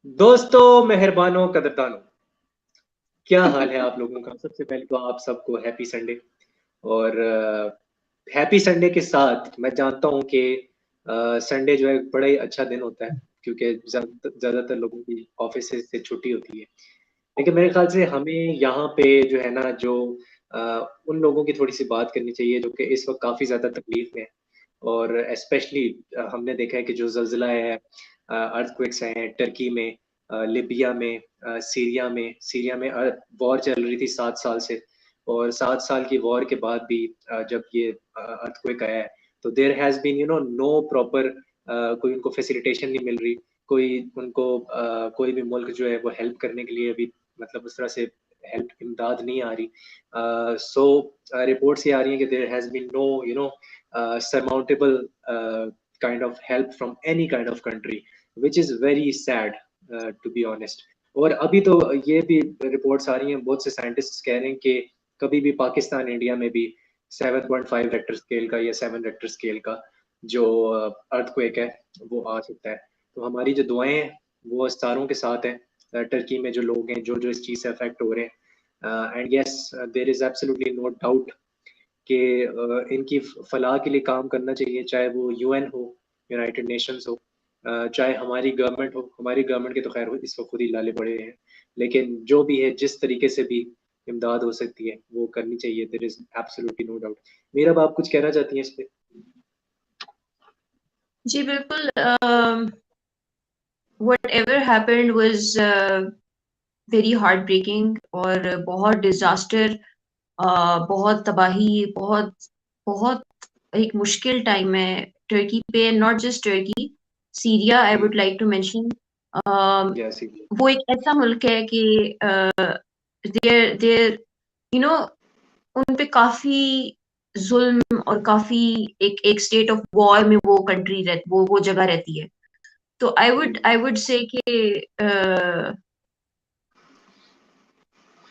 दोस्तों, मेहरबानों, कदरदानों, क्या हाल है आप लोगों का? सबसे पहले तो आप सबको हैप्पी संडे। और हैप्पी संडे के साथ मैं जानता हूँ कि संडे जो है बड़ा ही अच्छा दिन होता है, क्योंकि ज़्यादातर लोगों की ऑफिस से छुट्टी होती है। लेकिन मेरे ख्याल से हमें यहाँ पे जो है ना, जो अ, उन लोगों की थोड़ी-सी बात करनी चाहिए जो कि इस वक़्त काफ़ी ज़्यादा तकलीफ़ में हैं। और स्पेशली हमने देखा है कि जो ज़ल्ज़ला है, अर्थक्वेक्स आए हैं टर्की में, लिबिया में, सीरिया में वॉर चल रही थी 7 साल से। और 7 साल की वॉर के बाद भी जब ये अर्थक्वेक आया है, तो there has been no proper कोई उनको फैसिलिटेशन नहीं मिल रही। कोई उनको कोई भी मुल्क जो है वो हेल्प करने के लिए अभी मतलब उस तरह से हेल्प इमदाद नहीं आ रही। सो रिपोर्ट्स ये आ रही हैं कि there has been no surmountable kind of help from any kind of country, which is very sad, to be honest. और अभी तो ये भी रिपोर्ट्स आ रही हैं, बहुत से साइंटिस्ट कह रहे हैं कि कभी भी पाकिस्तान इंडिया में भी 7.5 रेक्टर स्केल का या 7 रेक्टर स्केल का जो अर्थक्वेक है वो आ सकता है। तो हमारी जो दुआएं हैं वो सितारों के साथ हैं, टर्की में जो लोग हैं जो जो इस चीज़ से अफेक्ट हो रहे हैं। And yes, there is absolutely no doubt कि इनकी फलाह के लिए काम करना चाहिए, चाहे वो यूएन हो, यूनाइटेड नेशंस हो, चाहे हमारी गवर्नमेंट के तो खैर इस वक्त खुद ही लाले पड़े हैं। लेकिन जो भी है, जिस तरीके से भी इमदाद हो सकती है वो करनी चाहिए। There is absolutely no doubt. Meera, आप कुछ कहना चाहती हैं इस पे? जी बिल्कुल। whatever happened was very heartbreaking और बहुत डिजास्टर, बहुत तबाही, बहुत बहुत एक मुश्किल टाइम है टर्की पे। Not just Turkey, Syria I would like to mention. Yes. वो एक ऐसा मुल्क है कि देयर देयर यू नो उन पे काफी जुल्म और काफी एक एक स्टेट ऑफ वॉर में वो कंट्री वो जगह रहती है। तो आई वुड से कि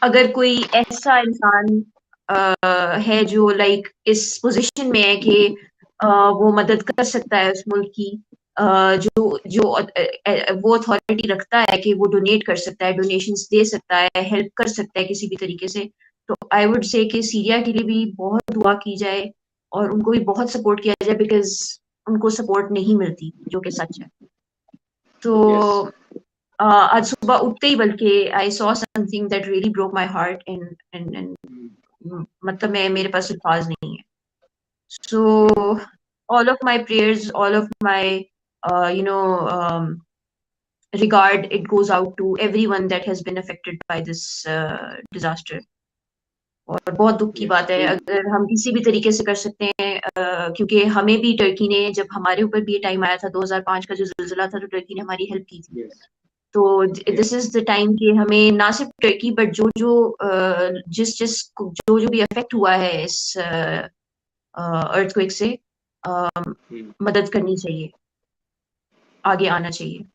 अगर कोई ऐसा इंसान है जो लाइक इस पोजीशन में है कि वो मदद कर सकता है उस मुल्क की, जो जो वो अथॉरिटी रखता है कि वो डोनेट कर सकता है, डोनेशंस दे सकता है, हेल्प कर सकता है किसी भी तरीके से, तो आई वुड से कि सीरिया के लिए भी बहुत दुआ की जाए और उनको भी बहुत सपोर्ट किया जाए, बिकॉज उनको सपोर्ट नहीं मिलती, जो कि सच है। तो यस। आज सुबह उठते ही बल्कि I saw something that really broke my heart and मतलब मैं मेरे पास अल्फाज नहीं है। सो all of my prayers, all of my you know regard, it goes out to everyone that has been affected by this disaster। और बहुत दुख की यस। बात है, अगर हम किसी भी तरीके से कर सकते हैं, क्योंकि हमें भी टर्की ने, जब हमारे ऊपर भी ये टाइम आया था 2005 का जो ज़िलज़ला था, तो टर्की ने हमारी हेल्प की थी। यस। तो yes. This is the time कि हमें ना सिर्फ टर्की बट जो जो जिस जिस जो जो भी अफेक्ट हुआ है इस अर्थक्वेक से, मदद करनी चाहिए, आगे आना चाहिए।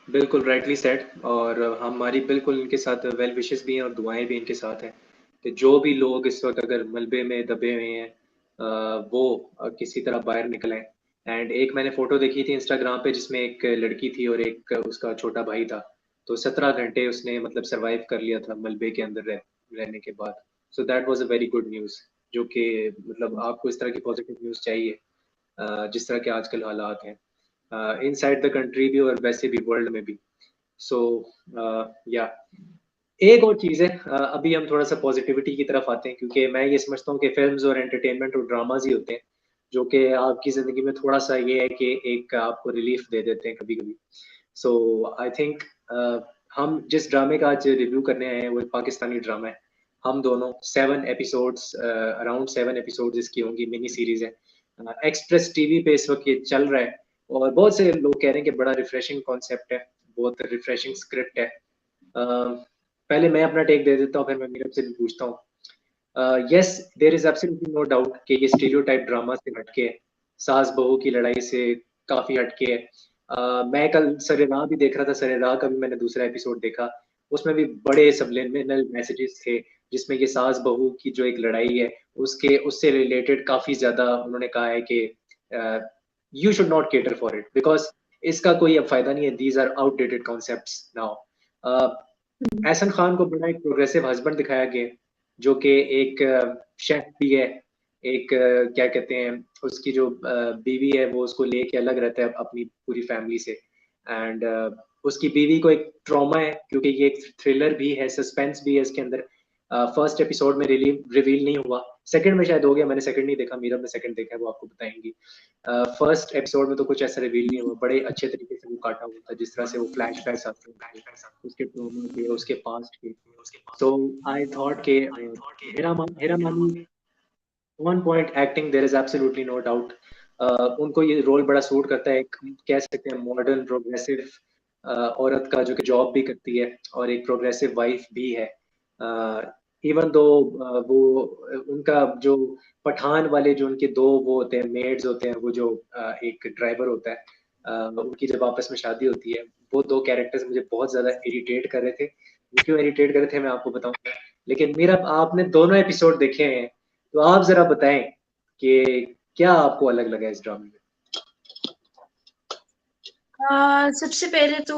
बिल्कुल राइटली सेड। और हमारी बिल्कुल इनके साथ वेल विशेस भी हैं और दुआएं भी इनके साथ हैं कि जो भी लोग इस वक्त अगर मलबे में दबे हुए हैं, वो किसी तरह बाहर निकल आए। एंड एक मैंने फोटो देखी थी इंस्टाग्राम पे जिसमें एक लड़की थी और एक उसका छोटा भाई था। तो 17 घंटे उसने मतलब सरवाइव कर लिया था मलबे के अंदर रहने के बाद। So that was a very good news. जो कि मतलब आपको इस तरह की पॉजिटिव न्यूज़ चाहिए, जिस तरह के आजकल हालात हैं इनसाइड द कंट्री भी और वैसे भी वर्ल्ड में भी। सो या एक और चीज़ है, अभी हम थोड़ा सा पॉजिटिविटी की तरफ आते हैं, क्योंकि मैं ये समझता हूँ कि फिल्म्स और एंटरटेनमेंट और ड्रामाज ही होते हैं जो कि आपकी ज़िंदगी में थोड़ा सा ये है कि एक आपको रिलीफ दे देते हैं कभी कभी। सो आई थिंक हम जिस ड्रामे का आज रिव्यू करने आए हैं वो एक पाकिस्तानी ड्रामा है। हम दोनों 7 एपिसोड्स, अराउंड 7 एपिसोड्स इसकी होंगी, मिनी सीरीज है। एक्सप्रेस टीवी पे इस वक्त ये चल रहा है और बहुत से लोग कह रहे हैं कि बड़ा रिफ्रेशिंग कॉन्सेप्ट है, बहुत रिफ्रेशिंग स्क्रिप्ट है। पहले मैं अपना टेक दे देता हूँ, फिर मैं मीरब से भी पूछता हूँ। Yes, there is absolutely no doubt कि ये स्टीरियोटाइप ड्रामा से हटके है, सास बहू की लड़ाई से काफी हटके है। मैं कल सरेराह भी देख रहा था, सरेराह का भी मैंने दूसरा एपिसोड देखा। उसमें भी बड़े सबलिमिनल मैसेजेस थे, जिसमें ये सास बहू की जो एक लड़ाई है उसके उससे रिलेटेड काफी ज्यादा उन्होंने कहा है कि you should not cater for it, because इसका कोई अब फायदा नहीं है, these are outdated concepts now. Ehsan Khan को बड़ा एक प्रोग्रेसिव हस्बैंड दिखाया गया, जो कि एक शेफ भी है, एक क्या कहते हैं, उसकी जो बीवी है वो उसको लेके अलग रहता है अपनी पूरी फैमिली से, एंड उसकी बीवी को एक ट्रॉमा है, क्योंकि ये एक थ्रिलर भी है, सस्पेंस भी है इसके अंदर। फर्स्ट एपिसोड में रिवील नहीं हुआ, सेकंड में शायद हो गया, मैंने सेकंड नहीं देखा, मीरा ने सेकंड देखा है, वो आपको बताएंगी। फर्स्ट एपिसोड में तो कुछ ऐसा रिवील नहीं हुआ, बड़े अच्छे तरीके से वो काटा हुआ था, जिस तरह से वो फ्लैशबैक्स आते हैं उसके ट्रॉमा के, उसके पास्ट के। सो आई थॉट के हेरा माली one point acting, there is absolutely no doubt. उनको ये रोल बड़ा सूट करता है, एक कह सकते हैं मॉडर्न प्रोग्रेसिव औरत का, जो कि जॉब भी करती है और एक प्रोग्रेसिव वाइफ भी है। इवन दो वो उनका जो पठान वाले जो उनके दो वो होते हैं, मेड्स होते हैं, वो जो एक ड्राइवर होता है, उनकी जब आपस में शादी होती है, वो दो कैरेक्टर्स मुझे बहुत ज्यादा इरिटेट कर रहे थे। वो क्यों इरिटेट कर रहे थे मैं आपको बताऊंगा, लेकिन मेरा आपने दोनों एपिसोड देखे हैं, तो आप जरा बताएं कि क्या आपको अलग लगा इस ड्रामे में। सबसे पहले तो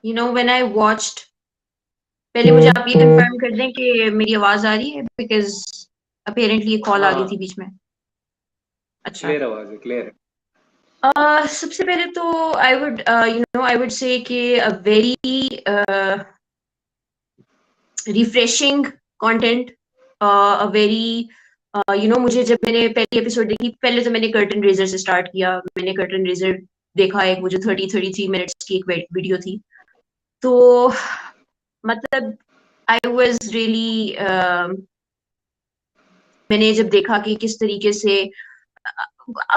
you know when I watched, पहले मुझे आप ये कंफर्म कर दें कि मेरी आवाज आ रही है, बिकॉज अपेरेंटली कॉल आ गई थी बीच में। अच्छा, क्लियर आवाज है, क्लियर है। सबसे पहले तो I would I would say कि a very refreshing content, a very मुझे जब मैंने पहली एपिसोड देखी, पहले तो मैंने कर्टन रेजर से स्टार्ट किया। मैंने कर्टन रेजर देखा, एक वो जो 33 मिनट्स की एक वीडियो थी, तो मतलब आई वाज रियली, मैंने जब देखा कि किस तरीके से,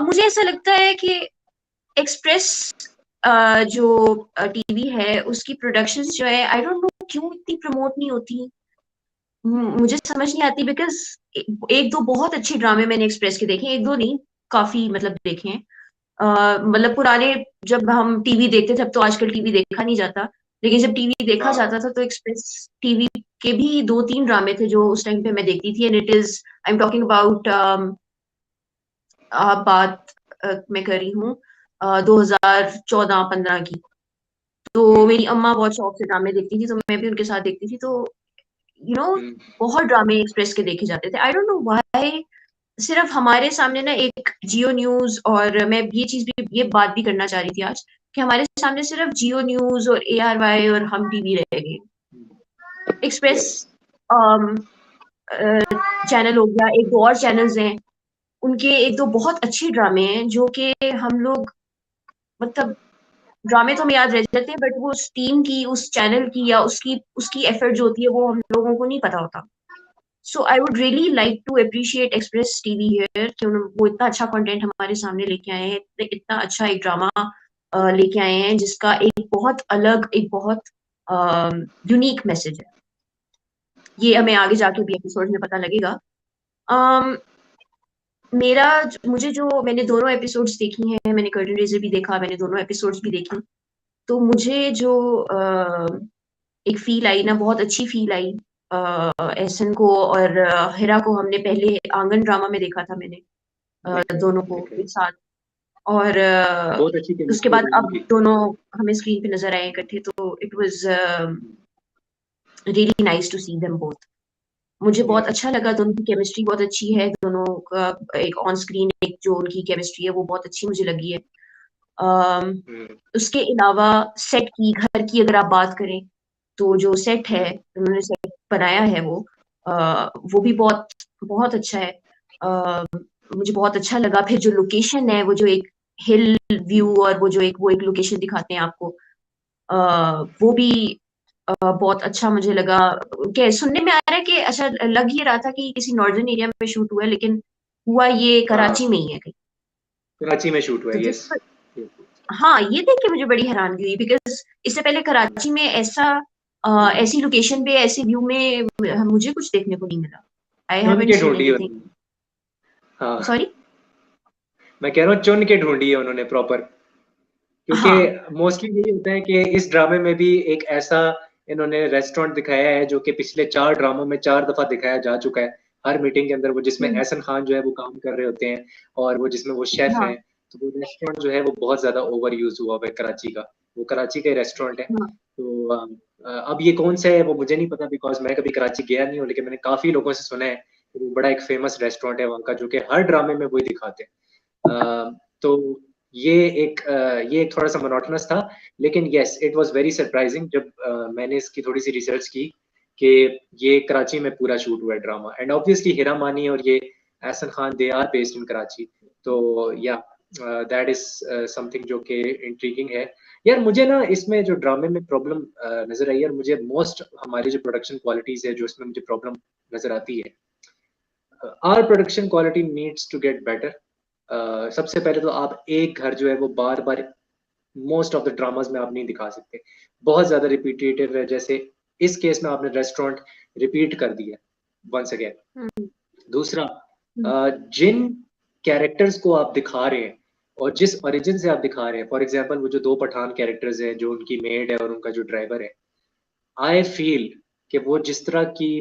मुझे ऐसा लगता है कि एक्सप्रेस जो टीवी है उसकी प्रोडक्शंस जो है, आई डोंट नो क्यों इतनी प्रमोट नहीं होती, मुझे समझ नहीं आती। बिकॉज एक दो बहुत अच्छे ड्रामे मैंने एक्सप्रेस के देखे, एक दो नहीं, काफी मतलब देखे हैं। मतलब पुराने जब हम टीवी देखते थे, अब तो आजकल टीवी देखा नहीं जाता, लेकिन जब टीवी देखा जाता था तो एक्सप्रेस टीवी के भी दो तीन ड्रामे थे जो उस टाइम पे मैं देखती थी। And it is, I am talking about, बात मैं कर रही हूँ 2014-15 की। तो मेरी अम्मा बहुत शौक से ड्रामे देखती थी, तो मैं भी उनके साथ देखती थी। तो बहुत ड्रामे एक्सप्रेस के देखे जाते थे। आई डोंट नो व्हाई सिर्फ हमारे सामने ना एक जियो न्यूज, और मैं ये बात भी करना चाह रही थी आज, कि हमारे सामने सिर्फ जियो न्यूज और ARY और हम टीवी रह गए। एक्सप्रेस चैनल हो गया, एक दो और चैनल्स हैं, उनके एक दो बहुत अच्छे ड्रामे हैं जो कि हम लोग, मतलब ड्रामे तो हमें याद रह जाते हैं, बट वो उस टीम की, उस चैनल की, या उसकी उसकी एफर्ट जो होती है, वो हम लोगों को नहीं पता होता। So I would really like to appreciate Express TV here, कि वो इतना अच्छा कंटेंट हमारे सामने लेके आए हैं, इतना अच्छा एक ड्रामा लेके आए हैं, जिसका एक बहुत अलग, एक बहुत यूनिक मैसेज है। ये हमें आगे जाके भी एपिसोड में पता लगेगा। मुझे जो, मैंने दोनों एपिसोड्स देखी हैं, मैंने कर्टन रेजर भी देखा, मैंने दोनों एपिसोड्स भी देखी, तो मुझे जो एक फील आई ना, बहुत अच्छी फील आई। एहसन को और हिरा को हमने पहले आंगन ड्रामा में देखा था, मैंने दोनों को एक साथ, और बहुत अच्छी उसके केमिस्ट्री बाद दोनों अब की। दोनों हमें स्क्रीन पे नजर आए इकट्ठे, तो it was really nice to see them both. मुझे बहुत अच्छा लगा, दोनों की केमिस्ट्री बहुत अच्छी है, दोनों का एक ऑन स्क्रीन एक जो उनकी केमिस्ट्री है वो बहुत अच्छी मुझे लगी है। उसके अलावा सेट की, घर की अगर आप बात करें, तो जो सेट है, उन्होंने सेट बनाया है, वो भी बहुत बहुत अच्छा है। मुझे बहुत अच्छा लगा। फिर जो लोकेशन है, वो जो एक हिल व्यू, और वो एक लोकेशन दिखाते हैं आपको, वो भी बहुत अच्छा मुझे लगा। क्या सुनने में आ रहा है कि, अच्छा लग ये रहा था कि किसी नॉर्दर्न एरिया में शूट हुआ है, लेकिन हुआ ये कराची में ही है कहीं। कराची में शूट हुआ तो है, दिस, यस। हाँ, ये देख के मुझे बड़ी हैरानगी हुई, बिकॉज इससे पहले कराची में ऐसी लोकेशन पे, ऐसे व्यू में मुझे कुछ देखने को नहीं मिला। आई चुन हैवंट के सीन ढूंढी है एनीथिंग। उन्होंने। हाँ, सॉरी। मैं कह रहा हूँ चुन के ढूंढी है उन्होंने प्रॉपर, क्योंकि हाँ, मोस्टली यही होता है कि इस ड्रामे में भी एक ऐसा इन्होंने रेस्टोरेंट दिखाया है जो कि पिछले 4 ड्रामों में 4 दफा दिखाया जा चुका है, हर मीटिंग के अंदर, वो जिसमें एहसन खान जो है वो काम कर रहे होते हैं, और वो जिसमें वो शेफ हाँ, हैं, तो वो रेस्टोरेंट जो है वो बहुत ज्यादा ओवर यूज हुआ हुआ है कराची का। वो कराची का रेस्टोरेंट है। तो अब ये कौन सा है वो मुझे नहीं पता, बिकॉज मैं कभी कराची गया नहीं हूँ, लेकिन मैंने काफी लोगों से सुना है कि वो बड़ा एक फेमस रेस्टोरेंट है वहाँ का, जो कि हर ड्रामे में वही दिखाते हैं। तो ये ये एक थोड़ा सा मोनोटोनस था, लेकिन yes it was very surprising जब मैंने इसकी थोड़ी सी रिसर्च की कि ये कराची में पूरा शूट हुआ है ड्रामा। एंड ऑब्वियसली हीरा मानी और ये Ehsan Khan they are based in Karachi. तो या दैट इज समथिंग जो कि इंट्रीगिंग है। यार मुझे ना इसमें जो ड्रामे में प्रॉब्लम नजर आई, यार मुझे मोस्ट हमारी जो प्रोडक्शन क्वालिटीज है जो इसमें मुझे प्रॉब्लम नजर आती है, our production quality needs to get better. सबसे पहले तो आप एक घर जो है वो बार बार मोस्ट ऑफ द ड्रामाज में आप नहीं दिखा सकते, बहुत ज्यादा रिपीटेटिव है। जैसे इस केस में आपने रेस्टोरेंट रिपीट कर दिया वंस अगेन। दूसरा, जिन कैरेक्टर्स को आप दिखा रहे हैं और जिस ओरिजिन से आप दिखा रहे हैं, फॉर एग्जांपल वो जो दो पठान कैरेक्टर्स हैं, जो उनकी मेड है और उनका जो ड्राइवर है, आई फील कि वो जिस तरह की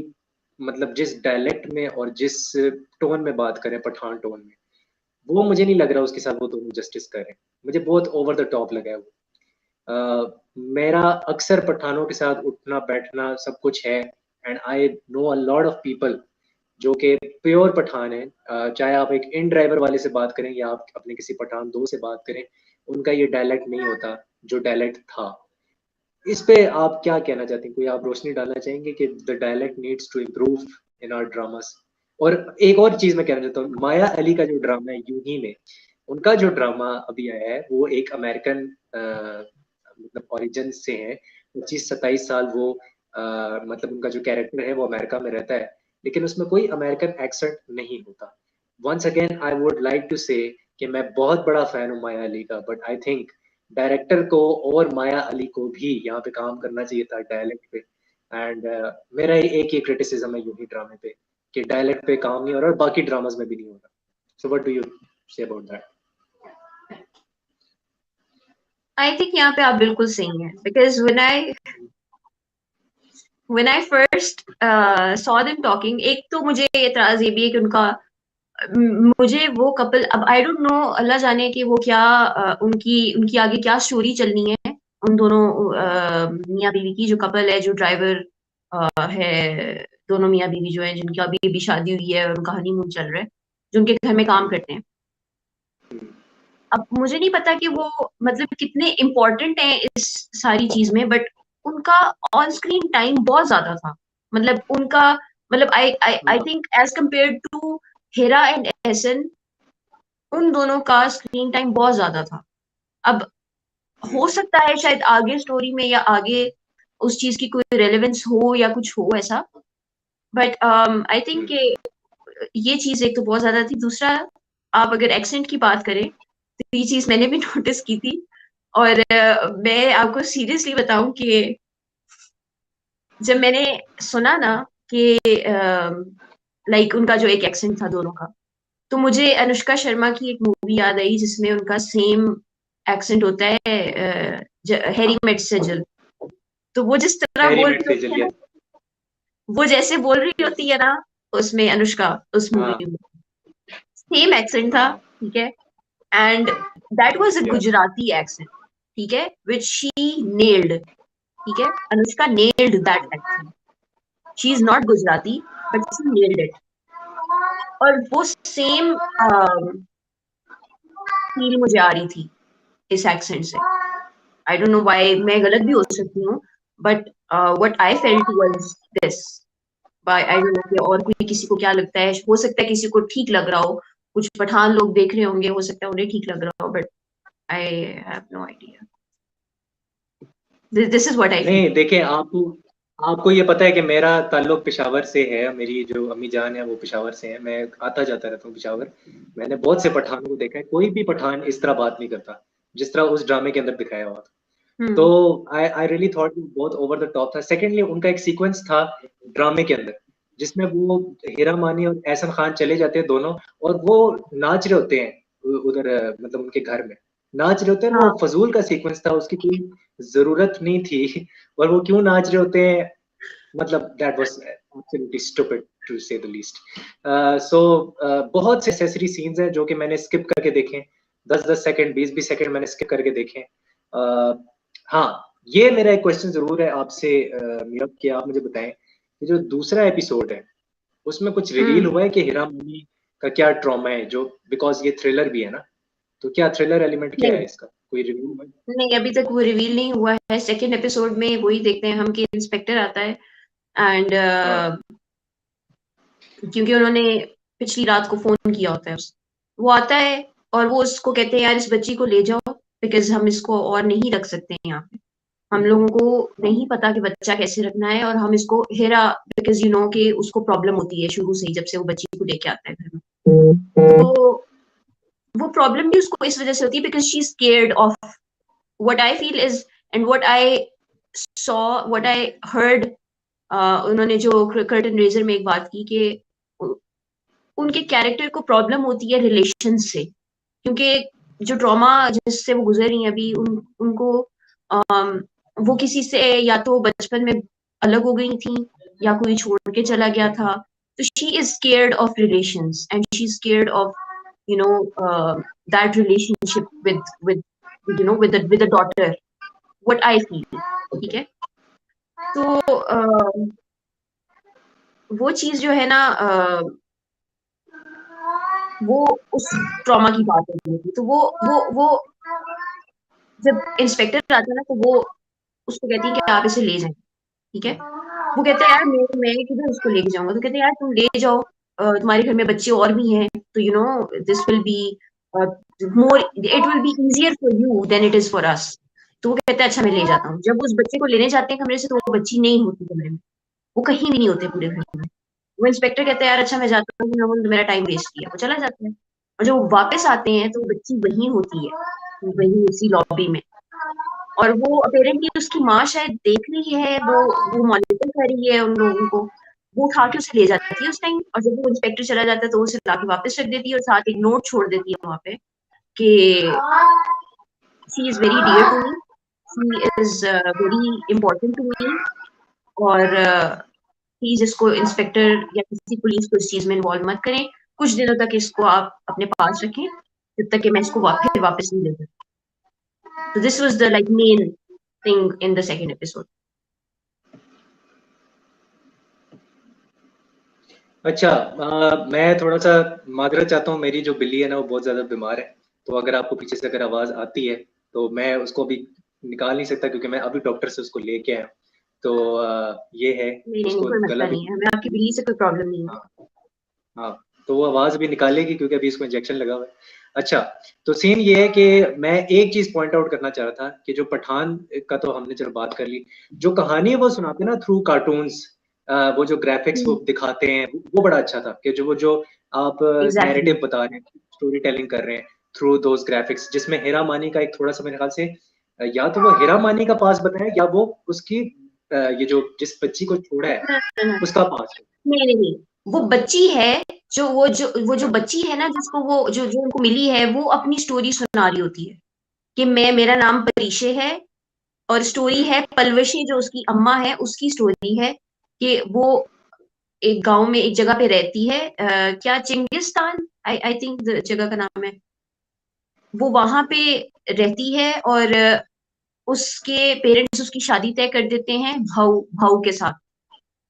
मतलब जिस डायलेक्ट में और जिस टोन में बात करें, पठान टोन में, वो मुझे नहीं लग रहा उसके साथ वो दोनों जस्टिस कर रहे हैं। मुझे बहुत ओवर द टॉप लगा है वो। मेरा अक्सर पठानों के साथ उठना बैठना सब कुछ है, and I know a lot of people जो कि प्योर पठान है। चाहे आप एक इन ड्राइवर वाले से बात करें या आप अपने किसी पठान दोस्त से बात करें, उनका ये डायलेक्ट नहीं होता जो डायलेक्ट था। इस पे आप क्या कहना चाहते हैं? कोई आप रोशनी डालना चाहेंगे कि the dialect needs to improve in our dramas? और एक और चीज मैं कहना चाहता हूँ, माया अली का जो ड्रामा है यूं ही में, उनका जो ड्रामा अभी आया है वो एक अमेरिकन मतलब ओरिजिन से है। 25-27 साल वो मतलब उनका जो कैरेक्टर है वो अमेरिका में रहता है, लेकिन उसमें कोई अमेरिकन एक्सेंट नहीं होता। Once again I would like to say कि मैं बहुत बड़ा फैन हूँ माया अली का, बट आई थिंक डायरेक्टर को और माया अली को भी यहाँ पे काम करना चाहिए था डायलेक्ट पे। एंड मेरा एक ही क्रिटिसिज्म है यूं ही ड्रामे पे कि डायलेक्ट पे काम नहीं हो रहा और बाकी ड्रामास में भी नहीं हो रहा। So what do you say about that? I think यहाँ पे आप बिल्कुल सही हैं, because when I first saw them talking, एक तो मुझे एतराज ये भी है कि मुझे वो कपल, अब आई डोंट नो, अल्लाह जाने कि वो क्या उनकी उनकी आगे क्या स्टोरी चलनी है उन दोनों मियाँ बीवी की, जो कपल है, जो ड्राइवर है, दोनों मियाँ बीवी जो है जिनकी अभी अभी शादी हुई है और उनका हनीमून चल रहा है, जो उनके घर में काम करते हैं। अब मुझे नहीं पता कि वो मतलब कितने इम्पोर्टेंट है इस सारी चीज में, बट उनका ऑन स्क्रीन टाइम बहुत ज्यादा था। मतलब उनका मतलब I think as compare to Heera and Ehsan, उन दोनों का स्क्रीन टाइम बहुत ज्यादा था। अब हो सकता है शायद आगे स्टोरी में या आगे उस चीज की कोई रेलेवेंस हो या कुछ हो ऐसा, बट आई थिंक ये चीज एक तो बहुत ज्यादा थी। दूसरा, आप अगर एक्सेंट की बात करें तो ये चीज मैंने भी नोटिस की थी, और मैं आपको सीरियसली बताऊं कि जब मैंने सुना ना कि लाइक उनका जो एक एक्सेंट था दोनों का, तो मुझे अनुष्का शर्मा की एक मूवी याद आई जिसमें उनका सेम एक्सेंट होता है, हैरी मेट सेजल। तो वो जिस तरह हैरी बोल मेट रही होती है सेजल, ना, वो जैसे बोल रही होती है ना उसमें अनुष्का, उस हाँ मूवी में सेम एक्सेंट था, हाँ ठीक है। एंड दैट वाज अ या गुजराती एक्सेंट, ठीक है, विच शी नेल्ड, ठीक है। Anushka nailed that accent, she is not Gujarati but she nailed it. और वो सेम फील मुझे आ रही थी इस एक्सेंट से। आई डोंट नो व्हाई, मैं गलत भी हो सकती हूँ, but what I felt was this. By I don't know कि और कोई किसी को क्या लगता है, हो सकता है किसी को ठीक लग रहा हो, कुछ पठान लोग देख रहे होंगे, हो सकता है उन्हें ठीक लग रहा हो, but I have no idea. This is what I feel. नहीं देखिए, आपको आपको ये पता है कि मेरा ताल्लुक पेशावर से है, मेरी जो अम्मी जान है वो पेशावर से है, मैं आता जाता रहता हूँ पेशावर। मैंने बहुत से पठानों को देखा है, कोई भी पठान इस तरह बात नहीं करता जिस तरह उस ड्रामे के अंदर दिखाया हुआ था। तो आई रियली थॉट बहुत ओवर द टॉप था। सेकेंडली, उनका एक सीक्वेंस था ड्रामे के अंदर जिसमें वो हीरा मानी और एहसन खान चले जाते हैं दोनों, और वो नाच रहे होते हैं उधर मतलब उनके घर में नाच रहे होते हैं। वो हाँ, फजूल का सीक्वेंस था, उसकी कोई जरूरत नहीं थी। और वो क्यों नाच रहे होते हैं, मतलब that was absolutely stupid to say the least. So बहुत से एक्सेसरी सीन्स हैं जो कि मैंने स्किप करके देखे, 10-10 सेकंड 20-20 सेकंड मैंने स्किप करके देखे। हाँ, ये मेरा एक क्वेश्चन जरूर है आपसे मीरा, कि आप मुझे बताएं कि जो दूसरा एपिसोड है उसमें कुछ रिवील हुआ है कि हीरा मोनी का क्या ट्रॉमा है, जो बिकॉज ये थ्रिलर भी है ना, तो क्या थ्रिलर एलिमेंट क्या है नहीं इसका, कोई रिवील हुआ है? नहीं, अभी तक वो रिवील नहीं हुआ है। सेकेंड एपिसोड में वही देखते हैं हम कि इंस्पेक्टर आता है एंड हाँ क्योंकि उन्होंने पिछली रात को फोन किया होता है वो आता है और वो उसको कहते हैं यार इस बच्ची को ले जाओ बिकॉज हम इसको और नहीं रख सकते हैं यहाँ पे। हम लोगों को नहीं पता कि बच्चा कैसे रखना है और हम इसको हेरा बिकॉज यू नो कि उसको प्रॉब्लम होती है शुरू से ही जब से वो बच्ची को लेके आता है घर में। तो वो प्रॉब्लम भी उसको इस वजह से होती है because she is scared of what I feel is and what I saw what I heard. उन्होंने जो कर्टन रेजर में एक बात की कि उनके कैरेक्टर को प्रॉब्लम होती है रिलेशन से, क्योंकि जो ट्रॉमा जिससे वो गुजर रही है अभी उनको वो किसी से या तो बचपन में अलग हो गई थी या कोई छोड़ के चला गया था। तो she is scared of relations and she is scared of you know that relationship with you know with the daughter, what I feel. ठीक है, तो वो चीज जो है ना वो उस ट्रॉमा की बात होती थी। तो वो जब इंस्पेक्टर आता है ना तो वो उसको कहती है कि आप इसे ले जाएं। ठीक है, वो कहता है यार मैं किधर उसको लेके जाऊंगा। तो कहते हैं यार तुम ले जाओ, तुम्हारे घर में बच्चे और भी हैं तो you know this will be more, it will be easier for you then it is for us. तो वो कहता है अच्छा मैं ले जाता हूँ। जब उस बच्चे को लेने जाते हैं कमरे से तो वो बच्ची नहीं होती कमरे में, वो कहीं भी नहीं होते पूरे घर में। वो इंस्पेक्टर कहता है यार अच्छा मैं जाता हूँ, तुमने मेरा टाइम वेस्ट किया। वो चला जाता है और जब वो वापस आते हैं तो वो बच्ची वहीं होती है, वहीं उसी लॉबी में। और वो अपेरेंटली उसकी माँ शायद देख रही है, वो मॉनिटर कर रही है उन लोगों को। वो उठा के उसे ले जाती है उस टाइम, और जब वो इंस्पेक्टर चला जाता है तो उसे लाके वापस रख देती है और साथ एक नोट छोड़ देती है वहां पे कि she is very dear to me, she is very important to me, और प्लीज इसको इंस्पेक्टर या किसी पुलिस को इस चीज में इन्वॉल्व मत करें। कुछ दिनों तक इसको आप अपने पास रखें जब तक कि मैं इसको वापस नहीं ले सकती। So this was the like main thing in the second episode. अच्छा, मैं थोड़ा सा माजरत चाहता हूँ, मेरी जो बिल्ली है ना वो बहुत ज्यादा बीमार है, तो अगर आपको पीछे से अगर आवाज आती है तो मैं उसको अभी निकाल नहीं सकता क्योंकि मैं अभी डॉक्टर से उसको लेके आया हूँ। तो ये है, नहीं, उसको कोई गला मसला भी, नहीं है, हमें आपकी बिल्ली से कोई प्रॉब्लम नहीं है। हाँ हाँ, तो वो आवाज भी निकालेगी क्योंकि अभी इसको इंजेक्शन लगा हुआ है। अच्छा, तो सीन ये है कि मैं एक चीज पॉइंट आउट करना चाह रहा था कि जो पठान का तो हमने चलो बात कर ली, जो कहानी है वो सुनाते हैं ना थ्रू कार्टून्स, वो जो ग्राफिक्स वो दिखाते हैं वो बड़ा अच्छा था, कि जो आप एग्जैक्टली नैरेटिव बता रहे हैं, स्टोरी टेलिंग कर रहे हैं थ्रू दोज ग्राफिक्स, जिसमें हीरा मानी का एक थोड़ा सा मेरे ख्याल से या तो वो हीरा मानी का पास बताया या वो उसकी ये जो जिस बच्ची को छोड़ा है नहीं उसका पास है। नहीं नहीं, वो बच्ची है जो बच्ची है ना जिसको वो जो उनको मिली है, वो अपनी स्टोरी सुना रही होती है कि मैं, मेरा नाम परिशे है, और स्टोरी है पलवशी जो उसकी अम्मा है उसकी स्टोरी है कि वो एक गांव में एक जगह पे रहती है, क्या चिंगिस्तान आई थिंक जगह का नाम है। वो वहां पे रहती है और उसके पेरेंट्स उसकी शादी तय कर देते हैं भाऊ भाऊ के साथ।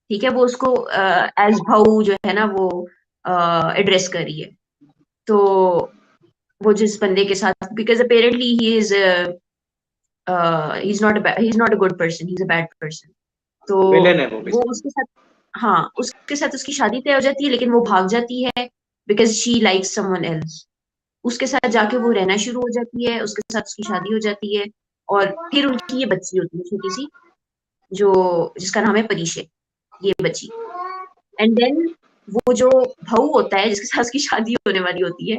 ठीक है, वो उसको एज भाऊ जो है ना वो एड्रेस कर रही है। तो वो जिस बंदे के साथ, because apparently he is not a good person, he is a bad person. तो विलेन है वो वो बेसिकली। उसके साथ, हाँ उसके साथ उसकी शादी तय हो जाती है लेकिन वो भाग जाती है because she likes someone else. उसके साथ जाके वो रहना शुरू हो जाती है, उसके साथ उसकी शादी हो जाती है और फिर उनकी ये बच्ची होती है छोटी सी, जो जिसका नाम है परीशे, ये बच्ची। एंड देन वो जो भाऊ होता है जिसके साथ उसकी शादी होने वाली होती है,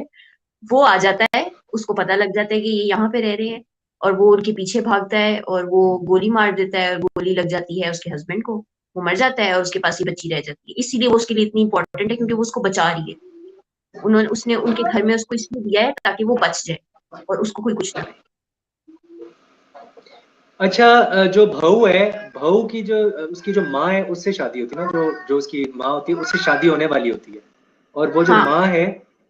वो आ जाता है, उसको पता लग जाता है कि ये यहाँ पे रह रहे हैं, और वो उनके पीछे भागता है और वो गोली मार देता है और गोली लग जाती है उसके हस्बैंड को। वो मर जाता है और उसके पास ही बच्ची रह जाती है, इसीलिए वो उसके लिए इतनी इंपॉर्टेंट है क्योंकि वो उसको बचा रही है। उसने उनके घर में उसको इसलिए दिया है ताकि वो बच जाए और उसको कोई कुछ ना करे। अच्छा, जो बहू है, बहू की जो उसकी जो माँ है उससे शादी होती है ना, जो जो उसकी माँ होती है उससे शादी होने वाली होती है, और वो जो हाँ माँ है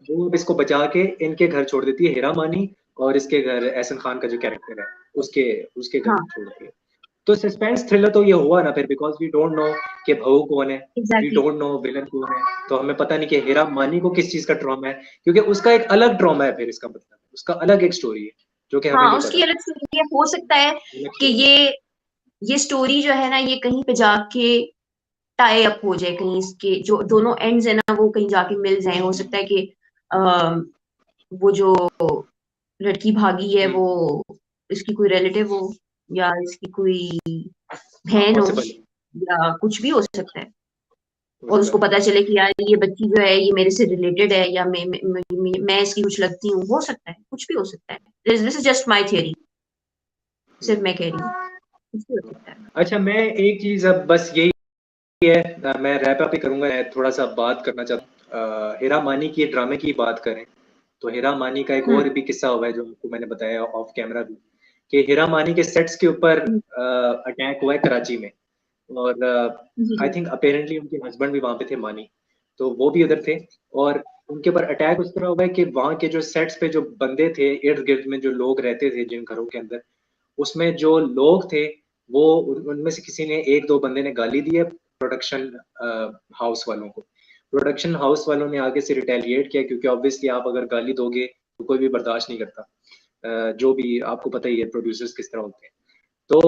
वो अब इसको बचा के इनके घर छोड़ देती है, हीरा मानी और इसके घर एहसन खान का जो कैरेक्टर है उसके उसके घर हाँ छोड़ती है। तो सस्पेंस थ्रिलर तो ये हुआ ना फिर, बिकॉज वी डोंट नो कि बहू कौन है, we exactly. Don't know villain कौन है, तो हमें पता नहीं कि हीरा मानी को किस चीज का ट्रॉमा है, क्योंकि उसका एक अलग ट्रॉमा है, फिर इसका मतलब उसका अलग एक स्टोरी है जो कि हमें हाँ नहीं उसकी पता। अलग स्टोरी है, हो सकता है अलग कि story ये स्टोरी जो है ना ये कहीं पे जाके टाई अप हो जाए, कहीं इसके जो दोनों एंड्स है ना वो कहीं जाके मिल जाए। हो सकता है कि वो जो लड़की भागी है है। वो इसकी कोई रिलेटिव हो, या इसकी कोई हाँ बहन हो, पॉसिबल, या कुछ भी हो सकता है। हो और सकता उसको है। पता चले कि यार ये बच्ची जो है ये मेरे से रिलेटेड है, या मैं इसकी कुछ लगती हूँ। हो सकता है, कुछ भी हो सकता है। This is just my theory, सिर्फ मैं कह रही हूँ, कुछ भी हो सकता है। अच्छा, मैं एक चीज अब बस यही है, मैं रैप अप ही करूंगा, मैं थोड़ा सा बात करना चाहता हूँ हीरा मानी की ड्रामे की बात करें तो हीरा मानी का एक हम्म। और भी किस्सा हुआ है जो आपको मैंने बताया ऑफ कैमरा भी, कि हीरा मानी के सेट्स के ऊपर हम्म, अटैक हुआ है कराची में, और जी आई जी। थिंक अपेरेंटली उनके हस्बैंड भी वहां पे थे मानी, तो वो भी उधर थे। और उनके ऊपर अटैक उस तरह हुआ है कि वहां के जो सेट्स पे जो बंदे थे, इर्द गिर्द में जो लोग रहते थे जिन घरों के अंदर, उसमें जो लोग थे वो उनमें से किसी ने, एक दो बंदे ने गाली दी है प्रोडक्शन हाउस वालों को। प्रोडक्शन हाउस वालों ने आगे से रिटेलिएट किया, क्योंकि ऑब्वियसली आप अगर गाली दोगे तो कोई भी बर्दाश्त नहीं करता, जो भी आपको पता ही है प्रोड्यूसर्स किस तरह होते हैं। तो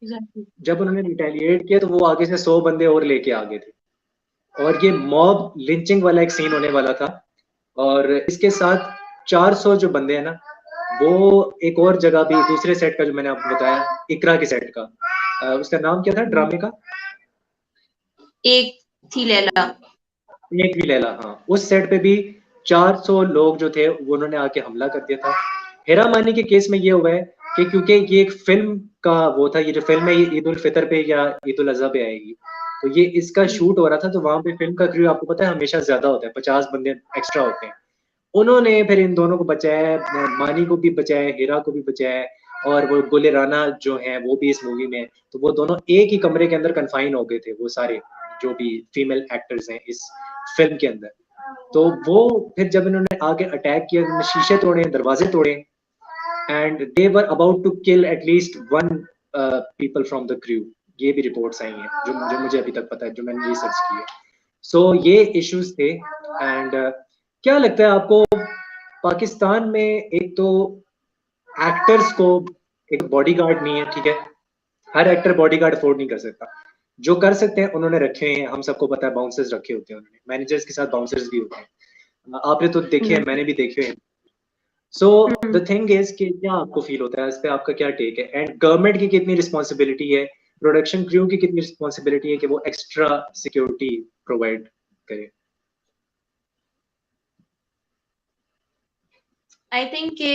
एग्जैक्टली। जब उन्होंने रिटेलिएट किया तो वो आगे से 100 बंदे और लेके आ गए थे, और ये मॉब लिंचिंग वाला एक सीन होने वाला था। और इसके साथ 400 जो बंदे हैं ना, वो एक और जगह भी, दूसरे सेट का जो मैंने आपको बताया, इकरा के सेट का, उसका नाम क्या था ड्रामे का? एक थी लैला। एक भी लैला, हाँ, उस सेट पे भी 400 लोग जो थे वो उन्होंने आके हमला कर दिया था। हेरा मानी के केस में ये हुआ है कि क्योंकि ये एक फिल्म का वो था, ये जो फिल्म है ये ईद उल फितर पे या ईद उल अजहा पे आएगी, तो ये इसका शूट हो रहा था, तो वहां पे फिल्म का क्रू आपको पता है हमेशा ज्यादा होता है, 50 बंदे एक्स्ट्रा होते हैं। उन्होंने फिर इन दोनों को बचाया, मानी को भी बचाया, हीरा को भी बचाया, और वो गुले राना जो है वो भी इस मूवी में, तो वो दोनों एक ही कमरे के अंदर कन्फाइन हो गए थे, वो सारे जो भी फीमेल एक्टर्स हैं इस फिल्म के अंदर। तो वो फिर जब इन्होंने आगे अटैक किया, इन्होंने शीशे तोड़े, दरवाजे तोड़े, and they were about to kill at least one people from the crew. ये भी रिपोर्ट्स आई हैं जो मुझे अभी तक पता है, जो मैंने रिसर्च की है। सो ये इश्यूज थे। एंड क्या लगता है आपको, पाकिस्तान में एक तो एक्टर्स को एक बॉडीगार्ड नहीं है, ठीक है, हर एक्टर बॉडीगार्ड अफोर्ड नहीं कर सकता, जो कर सकते हैं उन्होंने रखे हैं, हम सबको पता है बाउंसर्स रखे होते हैं उन्होंने, मैनेजर्स के साथ बाउंसर्स भी होते हैं, आपने तो देखे हैं, मैंने भी देखे हैं। सो द थिंग इज कि क्या आपको फील होता है, इस पे आपका क्या टेक है, एंड गवर्नमेंट की कितनी रिस्पॉन्सिबिलिटी है, प्रोडक्शन क्रू की कितनी रिस्पॉन्सिबिलिटी है कि वो एक्स्ट्रा सिक्योरिटी प्रोवाइड करे? आई थिंक कि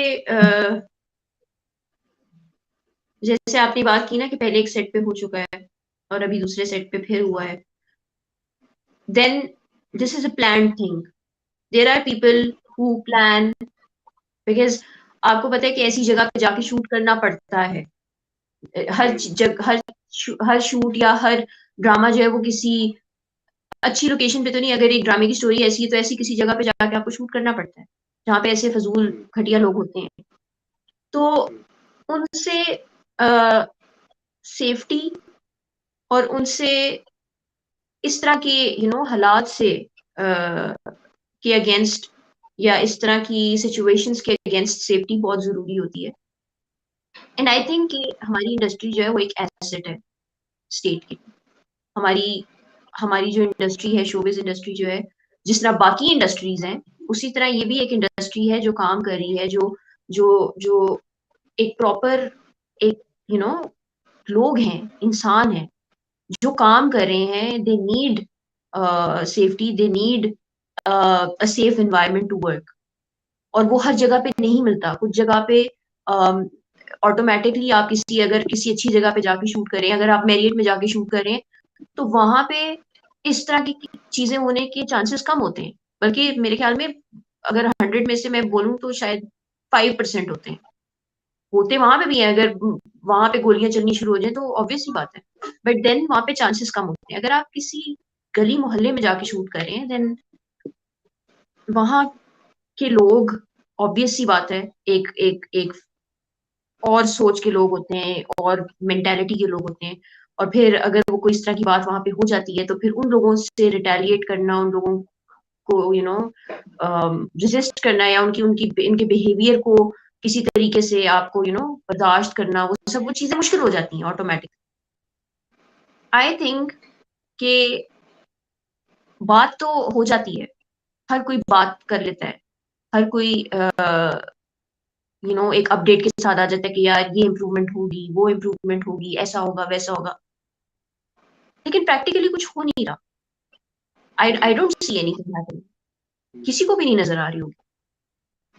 जैसे आपने बात की ना कि पहले एक सेट पे हो चुका है और अभी दूसरे सेट पे फिर हुआ है, then this is a plan thing. There are people who plan, because आपको पता है कि ऐसी जगह पे जाके शूट करना पड़ता है। हर जगह हर शूट या हर ड्रामा जो है वो किसी अच्छी लोकेशन पे तो नहीं। अगर एक ड्रामे की स्टोरी ऐसी है तो ऐसी किसी जगह पे जाके आपको शूट करना पड़ता है जहाँ पे ऐसे फजूल घटिया लोग होते हैं। तो उनसे सेफ्टी और उनसे इस तरह के हालात से के अगेंस्ट, या इस तरह की सिचुएशंस के अगेंस्ट सेफ्टी बहुत जरूरी होती है। एंड आई थिंक कि हमारी इंडस्ट्री जो है वो एक एसेट है स्टेट की। हमारी हमारी जो इंडस्ट्री है, शोबिज इंडस्ट्री जो है, जिस तरह बाकी इंडस्ट्रीज हैं उसी तरह ये भी एक इंडस्ट्री है जो काम कर रही है, जो जो जो एक प्रॉपर एक यू नो लोग हैं, इंसान हैं जो काम कर रहे हैं। They need safety, they need a safe environment to work. और वो हर जगह पे नहीं मिलता। कुछ जगह पे ऑटोमेटिकली आप अगर किसी अच्छी जगह पे जाके शूट करें, अगर आप मैरियट में जाके शूट करें, तो वहां पे इस तरह की चीजें होने के चांसेस कम होते हैं। बल्कि मेरे ख्याल में अगर 100 में से मैं बोलूँ तो शायद 5% होते हैं। होते वहां पे भी हैं, अगर वहां पे गोलियां चलनी शुरू हो जाए तो ऑब्वियस सी बात है। बट देन वहां पे चांसेस कम होते हैं। अगर आप किसी गली मोहल्ले में जाके शूट करें, देन वहां के लोग, ऑब्वियस सी बात है, एक एक एक और सोच के लोग होते हैं और मेंटेलिटी के लोग होते हैं, और फिर अगर वो कोई इस तरह की बात वहां पे हो जाती है तो फिर उन लोगों से रिटेलिएट करना, उन लोगों को रेजिस्ट करना, या उनकी उनकी इनके बिहेवियर को किसी तरीके से आपको बर्दाश्त करना, वो चीजें मुश्किल हो जाती हैं ऑटोमेटिक। आई थिंक कि बात तो हो जाती है, हर कोई बात कर लेता है, हर कोई एक अपडेट के साथ आ जाता है कि यार ये इम्प्रूवमेंट होगी, वो इम्प्रूवमेंट होगी, ऐसा होगा वैसा होगा, लेकिन प्रैक्टिकली कुछ हो नहीं रहा। I don't see anything happening, किसी को भी नहीं नजर आ रही होगी।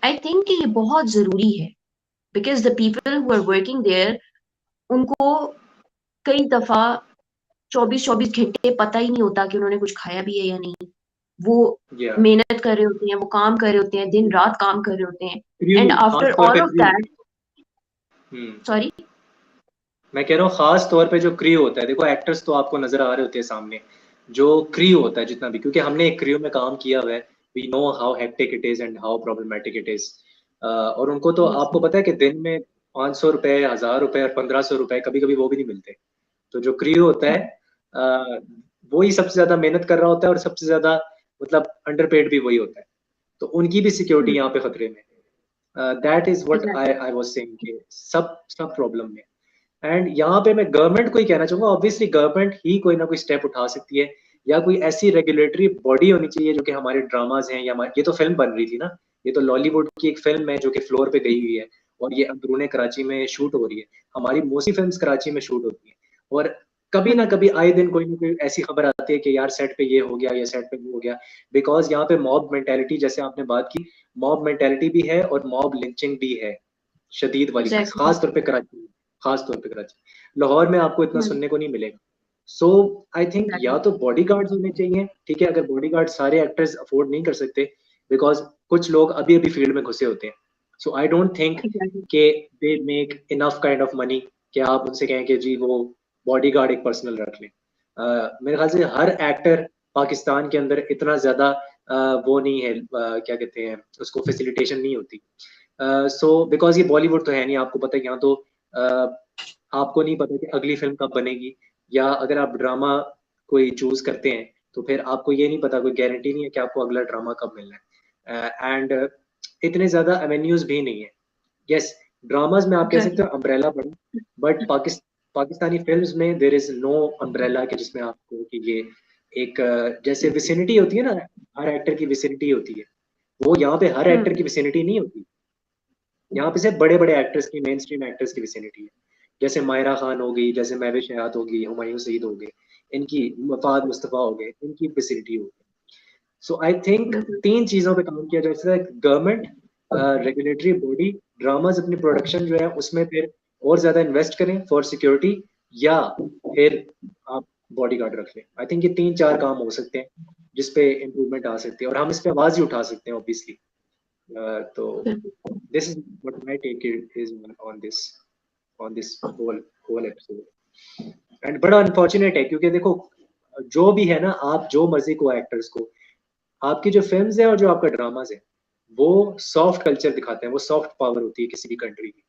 आई थिंक कि ये बहुत जरूरी है, because the people who are working there, उनको कई दफा 24-24 घंटे पता ही नहीं होता कि उन्होंने कुछ खाया भी है या नहीं। वो या मेहनत कर रहे होते हैं, वो काम कर रहे होते हैं, दिन रात काम कर रहे होते हैं, क्रू, एंड खास आफ्टर तौर ऑल पे ऑफ क्रू। दैट, सॉरी, मैं कह रहा हूँ खास तौर पे जो क्रू होता है, देखो एक्टर्स तो आपको नजर आ रहे होते हैं सामने, जो क्रू होता है जितना भी, क्योंकि हमने एक क्रू में काम किया हुआ है, we know how hectic it is and how problematic it is. और उनको तो आपको पता है कि दिन में 500 रुपए, 1000 रुपए और 1500 रुपए कभी कभी वो भी नहीं मिलते। तो जो क्रू होता है वो ही सबसे ज्यादा मेहनत कर रहा होता है और सबसे ज्यादा मतलब अंडरपेड भी वही होता है, तो उनकी भी सिक्योरिटी यहाँ पे खतरे में। That is what I I was saying कि सब सब प्रॉब्लम में। एंड यहाँ पे मैं गवर्नमेंट को ही कहना चाहूंगा, ऑब्वियसली गवर्नमेंट ही कोई ना कोई स्टेप उठा सकती है, या कोई ऐसी रेगुलेटरी बॉडी होनी चाहिए जो कि हमारे ड्रामाज हैं, या ये तो फिल्म बन रही थी ना, ये तो लॉलीवुड की एक फिल्म है जो कि फ्लोर पे गई हुई है, और ये अंदरूने कराची में शूट हो रही है। हमारी मोस्टली फिल्म्स कराची में शूट होती है, और कभी ना कभी आए दिन कोई ना कोई ऐसी खबर आती है कि यार सेट पे ये हो गया या सेट पे वो हो गया, बिकॉज यहाँ पे मॉब मेंटेलिटी, जैसे आपने बात की, मॉब मेंटेलिटी भी है और मॉब लिंचिंग भी है, शदीद वाली, एग्जैक्टली। खास तौर पे कराची में। खास तौर पे कराची, लाहौर में आपको इतना सुनने को नहीं मिलेगा। सो आई थिंक या तो बॉडी गार्ड्स होने चाहिए, ठीक है, अगर बॉडी गार्ड सारे एक्टर्स अफोर्ड नहीं कर सकते, बिकॉज कुछ लोग अभी अभी फील्ड में घुसे होते हैं, सो आई डोंट थिंक कि they make enough kind of money कि आप उनसे कहें कि जी वो बॉडी गार्ड एक पर्सनल रख लें। मेरे ख्याल से हर एक्टर पाकिस्तान के अंदर इतना ज्यादा वो नहीं है, क्या कहते हैं उसको, फैसिलिटेशन नहीं होती। सो बिकॉज ये बॉलीवुड तो है नहीं, आपको पता है, यहाँ तो आपको नहीं पता कि अगली फिल्म कब बनेगी, या अगर आप ड्रामा कोई चूज करते हैं तो फिर आपको ये नहीं पता, कोई गारंटी नहीं है कि आपको अगला ड्रामा कब मिलना है। एंड इतने ज्यादा एवेन्यूज भी नहीं है। यस, ड्रामाज में आप कह सकते हो अम्ब्रेला बना, बट पाकिस्तानी फिल्म्स में देर इज नो अम्ब्रेला के जिसमें आपको कि ये एक जैसे विसिनिटी होती है ना, हर एक्टर की विसिनिटी होती है, वो यहाँ पे हर एक्टर की विसिनिटी नहीं होती। यहाँ पे सिर्फ बड़े बड़े एक्टर्स की, मेन स्ट्रीम एक्टर्स की विसिनिटी है, जैसे मायरा खान हो गई, जैसे महविश हयात होगी, हुमायूं सईद हो गए, इनकी, फहद मुस्तफा हो गए, इनकी विसिनिटी होगी। सो आई थिंक तीन चीजों पे काम किया जाए, जैसे गवर्नमेंट, रेगुलेटरी बॉडी, ड्रामाज अपनी प्रोडक्शन जो है उसमें फिर और ज्यादा इन्वेस्ट करें फॉर सिक्योरिटी, या फिर आप बॉडी गार्ड रख लें। आई थिंक ये तीन चार काम हो सकते हैं जिसपे इम्प्रूवमेंट आ सकती है, और हम इस पे आवाज ही उठा सकते हैं ऑब्वियसली। तो this is what my take is on this whole episode। And बड़ा अनफॉर्चुनेट है, क्योंकि देखो जो भी है ना, आप जो मर्जी को एक्टर्स को, आपकी जो फिल्म्स है और जो आपका ड्रामाज है, वो सॉफ्ट कल्चर दिखाते हैं, वो सॉफ्ट पावर होती है किसी भी कंट्री की।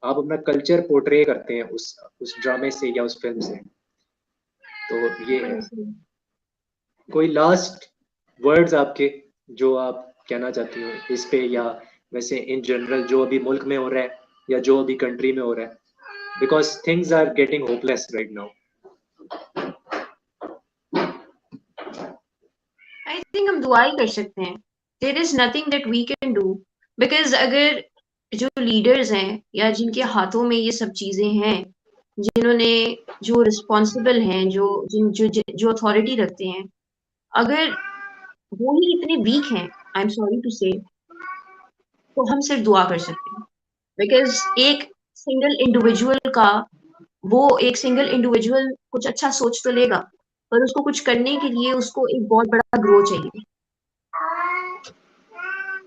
आप अपना कल्चर पोर्ट्रे करते हैं उस ड्रामे से या उस फिल्म से। तो ये है। कोई लास्ट वर्ड्स आपके जो आप कहना चाहती हो इस पे, या वैसे इन जनरल जो अभी मुल्क में हो रहा है या जो अभी कंट्री में हो रहा है, because things are getting hopeless right now. I think हम दुआ ही कर सकते हैं, there is nothing that we can do, because अगर जो लीडर्स हैं या जिनके हाथों में ये सब चीजें हैं, जिन्होंने, जो रिस्पॉन्सिबल हैं, जो अथॉरिटी रखते हैं, अगर वो ही इतने वीक हैं, आई एम सॉरी टू से, तो हम सिर्फ दुआ कर सकते हैं। बिकॉज एक सिंगल इंडिविजुअल कुछ अच्छा सोच तो लेगा, पर उसको कुछ करने के लिए उसको एक बहुत बड़ा ग्रो चाहिए,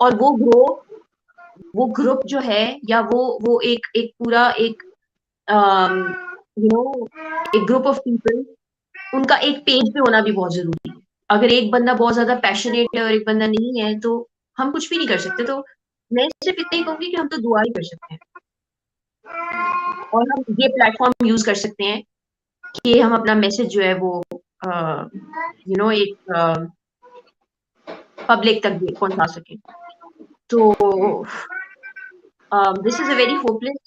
और वो ग्रुप जो है, या वो एक एक पूरा एक एक ग्रुप ऑफ पीपल, उनका एक पेज पे होना भी बहुत जरूरी है। अगर एक बंदा बहुत ज्यादा पैशनेट है और एक बंदा नहीं है, तो हम कुछ भी नहीं कर सकते। तो मैं सिर्फ इतना ही कहूंगी कि हम तो दुआ ही कर सकते हैं, और हम ये प्लेटफॉर्म यूज कर सकते हैं कि हम अपना मैसेज जो है वो एक पब्लिक तक पहुंचा सके। तो this is a very hopeless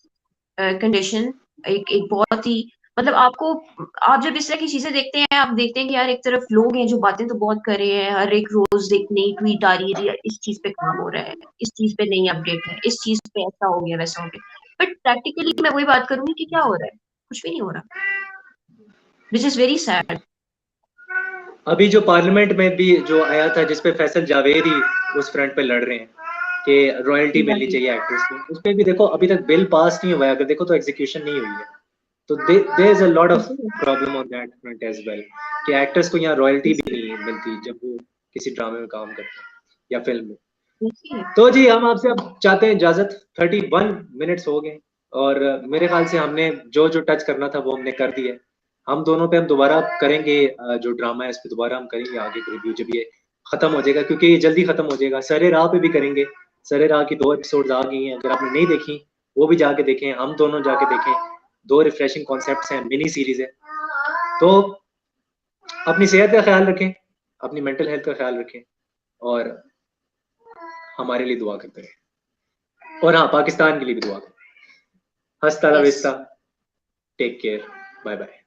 condition. एक बहुत ही मतलब आप जब इस तरह की चीजें देखते हैं, आप देखते हैं कि यार एक तरफ लोग हैं जो बातें तो बहुत कर रहे हैं, हर एक रोज एक नई ट्वीट आ रही है, इस चीज पे काम हो रहा है, इस चीज पे नई अपडेट है, इस चीज पे ऐसा हो गया वैसा हो गया, बट प्रैक्टिकली मैं वही बात करूंगी कि क्या हो रहा है, कुछ भी नहीं हो रहा, विच इज वेरी सैड। अभी जो पार्लियामेंट में भी जो आया था जिसपे फैसल जावेद ही उस फ्रंट पे लड़ रहे हैं कि रॉयल्टी मिलनी चाहिए एक्टर्स को, उस पे भी देखो अभी तक बिल पास नहीं हुआ है, अगर देखो तो एग्जीक्यूशन नहीं हुई है। तो there is a lot of problem on that front as well कि एक्टर्स को यहाँ रॉयल्टी भी नहीं मिलती जब वो किसी ड्रामे में काम करते हैं या फिल्म में। तो जी हम आपसे अब चाहते हैं इजाजत, 31 मिनट्स हो गए और मेरे ख्याल से हमने जो जो टच करना था वो हमने कर दिया। हम दोनों पे हम दोबारा करेंगे, जो ड्रामा है उस पर दोबारा हम करेंगे आगे का रिव्यू जब ये खत्म हो जाएगा, क्योंकि ये जल्दी खत्म हो जाएगा। सरे राह पे भी करेंगे, सरे राह की 2 एपिसोड्स आ गई हैं, अगर आपने नहीं देखी वो भी जाके देखें, हम दोनों जाके देखें। 2 रिफ्रेशिंग कॉन्सेप्ट्स हैं, मिनी सीरीज है। तो अपनी सेहत का ख्याल रखें, अपनी मेंटल हेल्थ का ख्याल रखें और हमारे लिए दुआ करते रहें, और हाँ पाकिस्तान के लिए भी दुआ करें। हस्ता ला विस्ता, टेक केयर, बाय बाय।